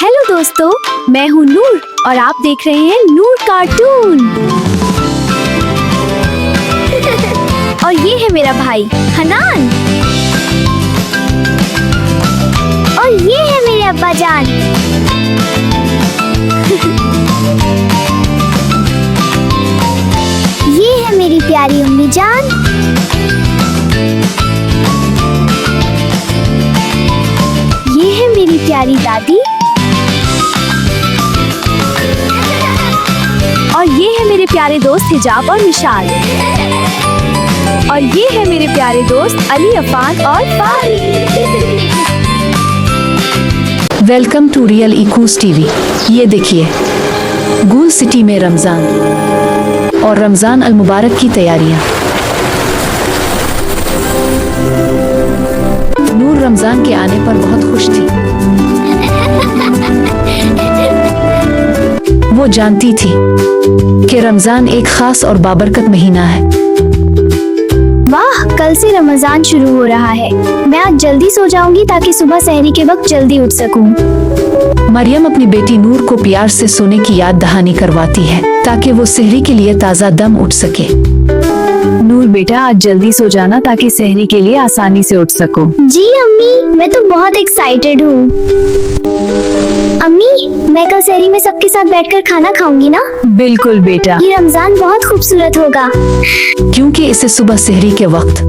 Hello दोस्तों, मैं हूँ नूर और आप देख रहे हैं नूर कार्टून। और ये है मेरा भाई हनान। और ये है मेरे अब्बा जान। ये है मेरी प्यारी अम्मी जान। ये है मेरी प्यारी दादी। और ये है मेरे प्यारे दोस्त हिजाब और विशाल। और ये है मेरे प्यारे दोस्त अली, अफान और फारी। वेलकम टू रियल इकूस टीवी। ये देखिए, गूल सिटी में रमज़ान और रमज़ान अल मुबारक की तैयारियां। नूर रमज़ान के आने पर बहुत खुश थी। वो जानती थी कि रमज़ान एक खास और बाबरकत महीना है। वाह, कल से रमजान शुरू हो रहा है। मैं आज जल्दी सो जाऊंगी ताकि सुबह सहरी के वक्त जल्दी उठ सकूं। मरियम अपनी बेटी नूर को प्यार से सोने की याद दहानी करवाती है ताकि वो सहरी के लिए ताज़ा दम उठ सके। नूर बेटा, आज जल्दी सो जाना ताकि सहरी के लिए आसानी से उठ सको। जी अम्मी, मैं तो बहुत एक्साइटेड हूँ। अम्मी, मैं कल सहरी में सबके साथ बैठकर खाना खाऊंगी ना? बिल्कुल बेटा। ये रमजान बहुत खूबसूरत होगा। क्योंकि इसे सुबह सहरी के वक्त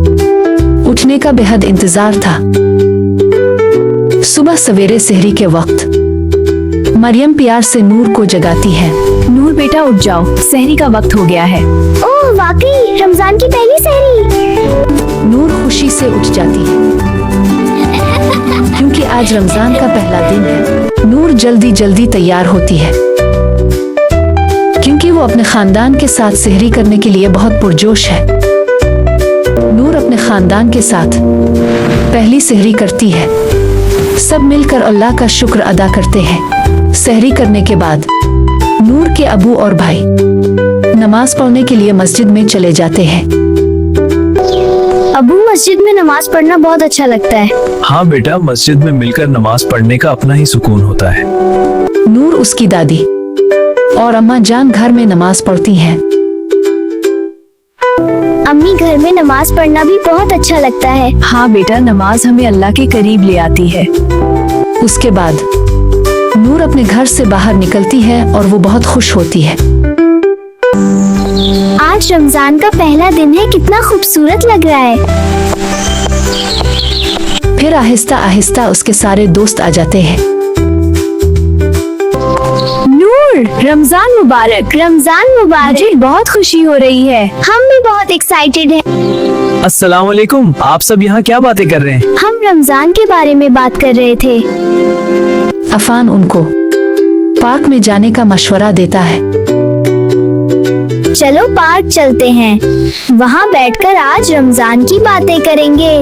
उठने का बेहद इंतजार था। सुबह सवेरे सहरी के वक्त मरियम प्यार से नूर को जगाती है। नूर बेटा, उठ जाओ, सहरी का वक्त हो गया है। ओह वाकई, रमजान की पहली सहरी। नूर खुशी से उठ जाती है क्योंकि आज रमजान का पहला दिन है। नूर जल्दी जल्दी तैयार होती है क्योंकि वो अपने खानदान के साथ सहरी करने के लिए बहुत पुरजोश है। नूर अपने खानदान के साथ पहली सहरी करती है। सब मिलकर अल्लाह का शुक्र अदा करते हैं। सहरी करने के बाद नूर के अबू और भाई नमाज पढ़ने के लिए मस्जिद में चले जाते हैं। अबू, मस्जिद में नमाज पढ़ना बहुत अच्छा लगता है। हाँ बेटा, मस्जिद में मिलकर नमाज पढ़ने का अपना ही सुकून होता है। नूर, उसकी दादी और अम्मा जान घर में नमाज पढ़ती हैं। अम्मी, घर में नमाज पढ़ना भी बहुत अच्छा लगता है। हाँ बेटा, नमाज हमें अल्लाह के करीब ले आती है। उसके बाद नूर अपने घर से बाहर निकलती है और वो बहुत खुश होती है। आज रमजान का पहला दिन है, कितना खूबसूरत लग रहा है। फिर आहिस्ता आहिस्ता उसके सारे दोस्त आ जाते हैं। नूर, रमजान मुबारक। रमजान मुबारक। मुझे बहुत खुशी हो रही है। हम भी बहुत एक्साइटेड हैं। अस्सलाम वालेकुम। आप सब यहाँ क्या बातें कर रहे हैं? हम रमजान के बारे में बात कर रहे थे। अफान उनको पार्क में जाने का मशवरा देता है। चलो पार्क चलते हैं, वहाँ बैठकर आज रमजान की बातें करेंगे।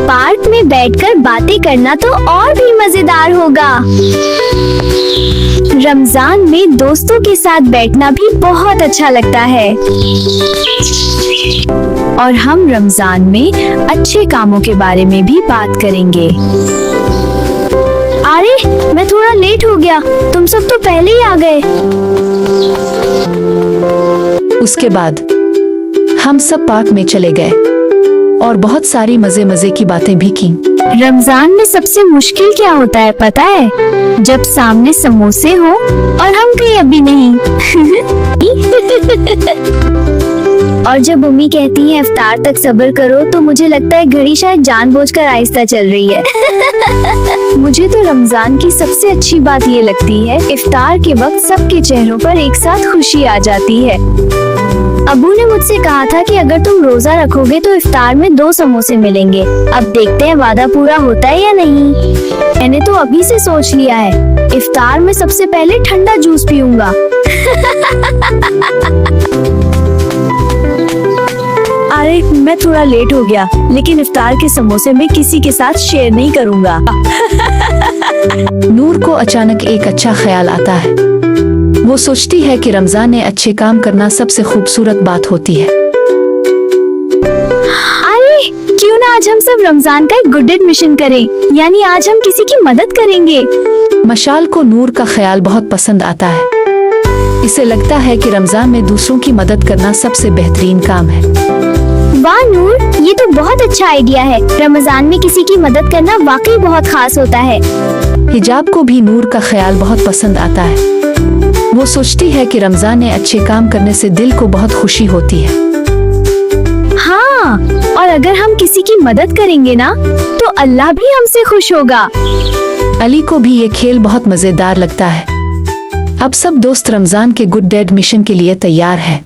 पार्क में बैठकर बातें करना तो और भी मजेदार होगा। रमजान में दोस्तों के साथ बैठना भी बहुत अच्छा लगता है। और हम रमजान में अच्छे कामों के बारे में भी बात करेंगे। अरे, मैं थोड़ा लेट हो गया, तुम सब तो पहले ही आ गए। उसके बाद हम सब पार्क में चले गए और बहुत सारी मजे मजे की बातें भी की। रमजान में सबसे मुश्किल क्या होता है पता है? जब सामने समोसे हो और हम कहीं अभी नहीं। और जब मम्मी कहती है इफ्तार तक सब्र करो, तो मुझे लगता है घड़ी शायद जानबूझकर आहिस्ता चल रही है। मुझे तो रमजान की सबसे अच्छी बात ये लगती है, इफ्तार के वक्त सबके चेहरों पर एक साथ खुशी आ जाती है। अबू ने मुझसे कहा था कि अगर तुम रोजा रखोगे तो इफ्तार में 2 समोसे मिलेंगे। अब देखते हैं वादा पूरा होता है या नहीं। मैंने तो अभी से सोच लिया है, इफ्तार में सबसे पहले ठंडा जूस पीऊंगा। अरे, मैं थोड़ा लेट हो गया, लेकिन इफ्तार के समोसे मैं किसी के साथ शेयर नहीं करूँगा। नूर को अचानक एक अच्छा ख्याल आता है। वो सोचती है कि रमजान में अच्छे काम करना सबसे खूबसूरत बात होती है। अरे, क्यों ना आज हम सब रमजान का एक गुड डेड मिशन करें, यानी आज हम किसी की मदद करेंगे। मशाल को नूर का ख्याल बहुत पसंद आता है। इसे लगता है कि रमजान में दूसरों की मदद करना सबसे बेहतरीन काम है। वाह नूर, ये तो बहुत अच्छा आइडिया है। रमजान में किसी की मदद करना वाकई बहुत खास होता है। हिजाब को भी नूर का ख्याल बहुत पसंद आता है। वो सोचती है कि रमजान में अच्छे काम करने से दिल को बहुत खुशी होती है। हाँ, और अगर हम किसी की मदद करेंगे ना, तो अल्लाह भी हमसे खुश होगा। अली को भी ये खेल बहुत मजेदार लगता है। अब सब दोस्त रमजान के गुड डेड मिशन के लिए तैयार हैं।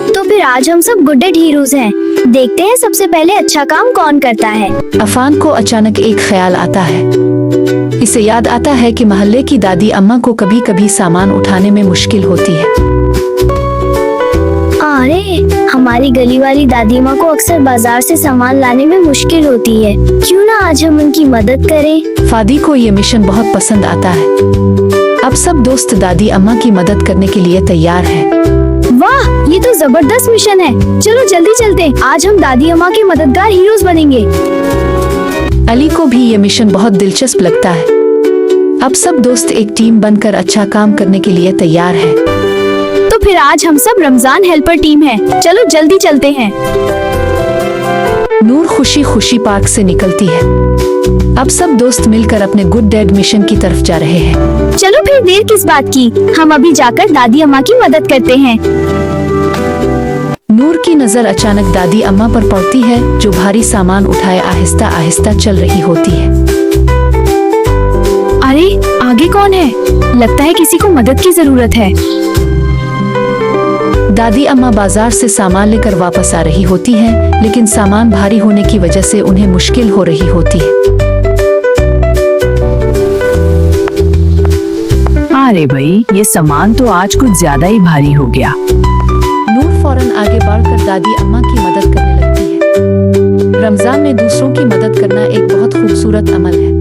तो फिर आज हम सब गुड डेड हीरोज हैं। देखते हैं सबसे पहले अच्छा काम कौन करता है। अफान को अचानक एक ख्याल आता है। इसे याद आता है कि मोहल्ले की दादी अम्मा को कभी कभी सामान उठाने में मुश्किल होती है। अरे, हमारी गली वाली दादी माँ को अक्सर बाजार से सामान लाने में मुश्किल होती है। क्यों ना आज हम उनकी मदद करें। फादी को ये मिशन बहुत पसंद आता है। अब सब दोस्त दादी अम्मा की मदद करने के लिए तैयार हैं। वाह, ये तो जबरदस्त मिशन है। चलो जल्दी चलते हैं। आज हम दादी अम्मा के मददगार हीरोज बनेंगे। अली को भी ये मिशन बहुत दिलचस्प लगता है। अब सब दोस्त एक टीम बनकर अच्छा काम करने के लिए तैयार हैं। तो फिर आज हम सब रमजान हेल्पर टीम हैं। चलो जल्दी चलते हैं। नूर खुशी खुशी पार्क से निकलती है। अब सब दोस्त मिलकर अपने गुड डेड मिशन की तरफ जा रहे हैं। चलो फिर देर किस बात की, हम अभी जाकर दादी अम्मा की मदद करते हैं। नूर की नजर अचानक दादी अम्मा पर पड़ती है, जो भारी सामान उठाए आहिस्ता आहिस्ता चल रही होती है। अरे, आगे कौन है? लगता है किसी को मदद की जरूरत है। दादी अम्मा बाजार से सामान लेकर वापस आ रही होती हैं, लेकिन सामान भारी होने की वजह से उन्हें मुश्किल हो रही होती है। अरे भाई, ये सामान तो आज कुछ ज्यादा ही भारी हो गया। नूर फौरन आगे बढ़कर दादी अम्मा की मदद करने लगती है। रमजान में दूसरों की मदद करना एक बहुत खूबसूरत अमल है।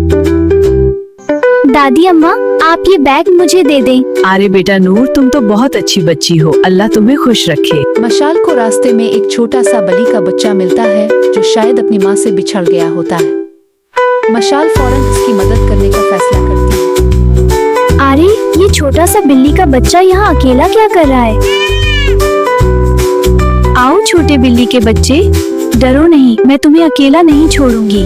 दादी अम्मा, आप ये बैग मुझे दे दें। अरे बेटा नूर, तुम तो बहुत अच्छी बच्ची हो। अल्लाह तुम्हें खुश रखे। मशाल को रास्ते में एक छोटा सा बली का बच्चा मिलता है, जो शायद अपनी माँ से बिछड़ गया होता है। मशाल फौरन इसकी मदद करने का फैसला करती है। अरे, ये छोटा सा बिल्ली का बच्चा यहाँ अकेला क्या कर रहा है? आओ छोटे बिल्ली के बच्चे, डरो नहीं, मैं तुम्हें अकेला नहीं छोड़ूंगी।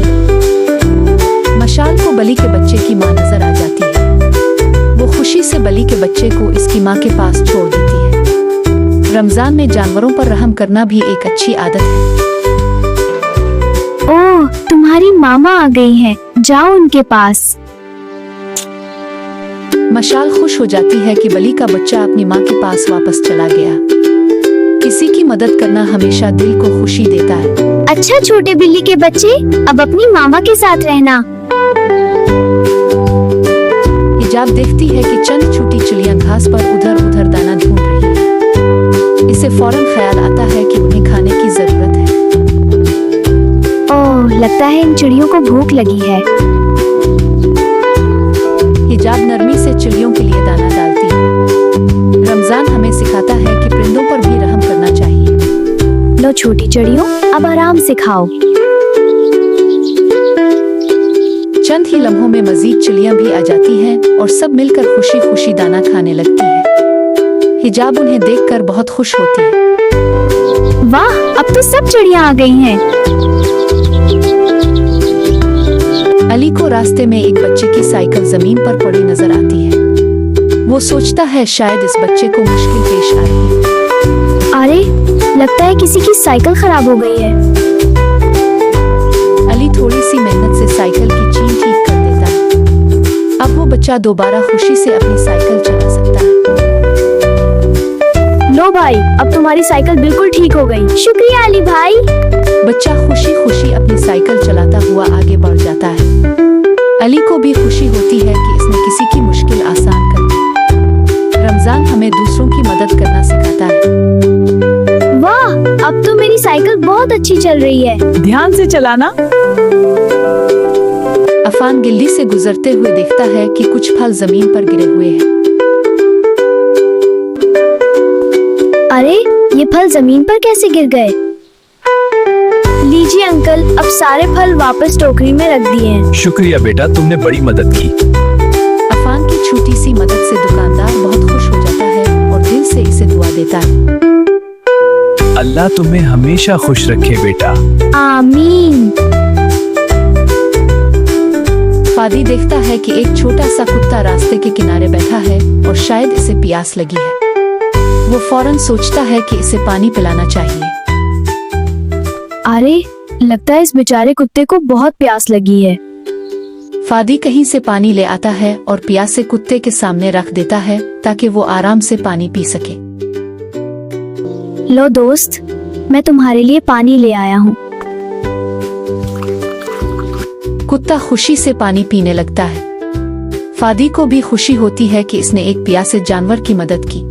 मशाल को बली के बच्चे की माँ नजर आ जाती है। वो खुशी से बली के बच्चे को इसकी माँ के पास छोड़ देती है। रमजान में जानवरों पर रहम करना भी एक अच्छी आदत है। ओह, तुम्हारी मामा आ गई हैं, जाओ उनके पास। मशाल खुश हो जाती है कि बली का बच्चा अपनी माँ के पास वापस चला गया। किसी की मदद करना हमेशा दिल को खुशी देता है। अच्छा छोटे बिल्ली के बच्चे, अब अपनी मामा के साथ रहना। हिजाब देखती है कि चंद छोटी चिड़ियां घास पर उधर उधर दाना ढूंढ रही हैं। इसे फौरन ख्याल आता है कि उन्हें खाने की जरूरत है। ओह, लगता है इन चिड़ियों को भूख लगी है। हिजाब नरमी से चिड़ियों के लिए दाना डालती है। रमजान हमें सिखाता है कि परिंदों पर भी रहम करना चाहिए। लो छोटी चिड़ियों, अब आराम से खाओ। चंद ही लम्हों में मजीद चिड़ियां भी आ जाती हैं और सब मिलकर खुशी खुशी दाना खाने लगती है। हिजाब उन्हें देखकर बहुत खुश होती है। वाह, अब तो सब चिड़ियां आ गई हैं। अली को रास्ते में एक बच्चे की साइकिल जमीन पर पड़ी नजर आती है। वो सोचता है शायद इस बच्चे को मुश्किल पेश आ रही है। अरे, लगता है किसी की साइकिल खराब हो गई है। अली थोड़ी सी मेहनत से साइकिल की चेन ठीक कर देता है। अब वो बच्चा दोबारा खुशी से अपनी साइकिल चला सकता है। लो भाई, अब तुम्हारी साइकिल बिल्कुल ठीक हो गई। शुक्रिया अली भाई। बच्चा खुशी खुशी अपनी साइकिल चलाता हुआ आगे बढ़ जाता है। अली को भी खुशी होती है कि इसने किसी की मुश्किल आसान कर दी। रमजान हमें दूसरों की मदद करना सिखाता है। वाह, अब तो मेरी साइकिल बहुत अच्छी चल रही है। ध्यान से चलाना। अफान गिल्ली से गुजरते हुए देखता है कि कुछ फल जमीन पर गिरे हुए हैं। अरे, ये फल जमीन पर कैसे गिर गए? लीजिए अंकल, अब सारे फल वापस टोकरी में रख दिए हैं। शुक्रिया बेटा, तुमने बड़ी मदद की। अफान की छोटी सी मदद से दुकानदार बहुत खुश हो जाता है और दिल से इसे दुआ देता है। अल्लाह तुम्हें हमेशा खुश रखे बेटा। आमीन। फादी देखता है कि एक छोटा सा कुत्ता रास्ते के किनारे बैठा है और शायद इसे प्यास लगी है। वो फौरन सोचता है कि इसे पानी पिलाना चाहिए। अरे, लगता है इस बेचारे कुत्ते को बहुत प्यास लगी है। फादी कहीं से पानी ले आता है और प्यासे कुत्ते के सामने रख देता है ताकि वो आराम से पानी पी सके। लो दोस्त, मैं तुम्हारे लिए पानी ले आया हूँ। कुत्ता खुशी से पानी पीने लगता है। फादी को भी खुशी होती है कि इसने एक प्यासे जानवर की मदद की।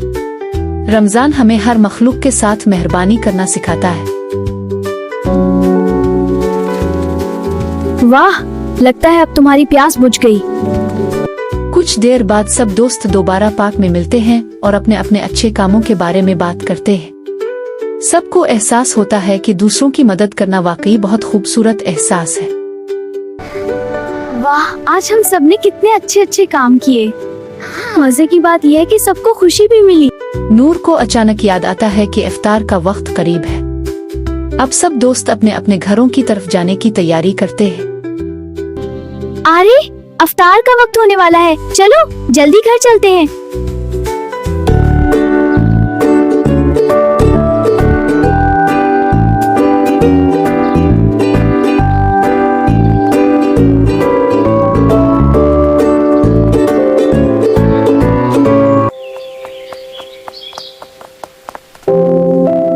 रमजान हमें हर मखलूक के साथ मेहरबानी करना सिखाता है। वाह, लगता है अब तुम्हारी प्यास बुझ गई। कुछ देर बाद सब दोस्त दोबारा पार्क में मिलते हैं और अपने अपने अच्छे कामों के बारे में बात करते हैं। सबको एहसास होता है कि दूसरों की मदद करना वाकई बहुत खूबसूरत एहसास है। वाह, आज हम सबने कितने अच्छे अच्छे काम किए। मजे की बात यह है कि सबको खुशी भी मिली। नूर को अचानक याद आता है कि इफ्तार का वक्त करीब है। अब सब दोस्त अपने अपने घरों की तरफ जाने की तैयारी करते हैं। अरे, इफ्तार का वक्त होने वाला है, चलो जल्दी घर चलते हैं।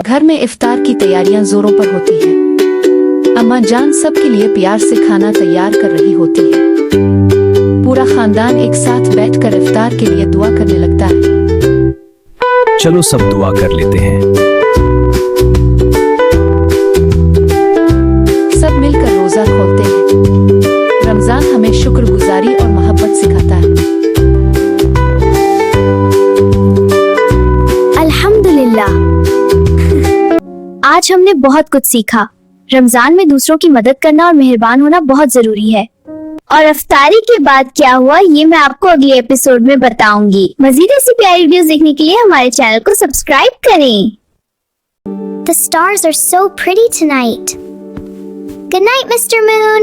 घर में इफ्तार की तैयारियां जोरों पर होती है। अम्मा जान सबके लिए प्यार से खाना तैयार कर रही होती है। पूरा खानदान एक साथ बैठकर इफ्तार के लिए दुआ करने लगता है। चलो सब दुआ कर लेते हैं। सब मिलकर रोजा खोलते हैं। रमजान हमें शुक्रगुजारी और मोहब्बत सिखाता है। अल्हम्दुलिल्लाह, आज हमने बहुत कुछ सीखा। रमजान में दूसरों की मदद करना और मेहरबान होना बहुत जरूरी है। और इफ्तारी के बाद क्या हुआ ये मैं आपको अगले एपिसोड में बताऊंगी। मजीद ऐसी प्यारी वीडियोस देखने के लिए हमारे चैनल को सब्सक्राइब करें। The stars are so pretty tonight. Good night, Mr. Moon.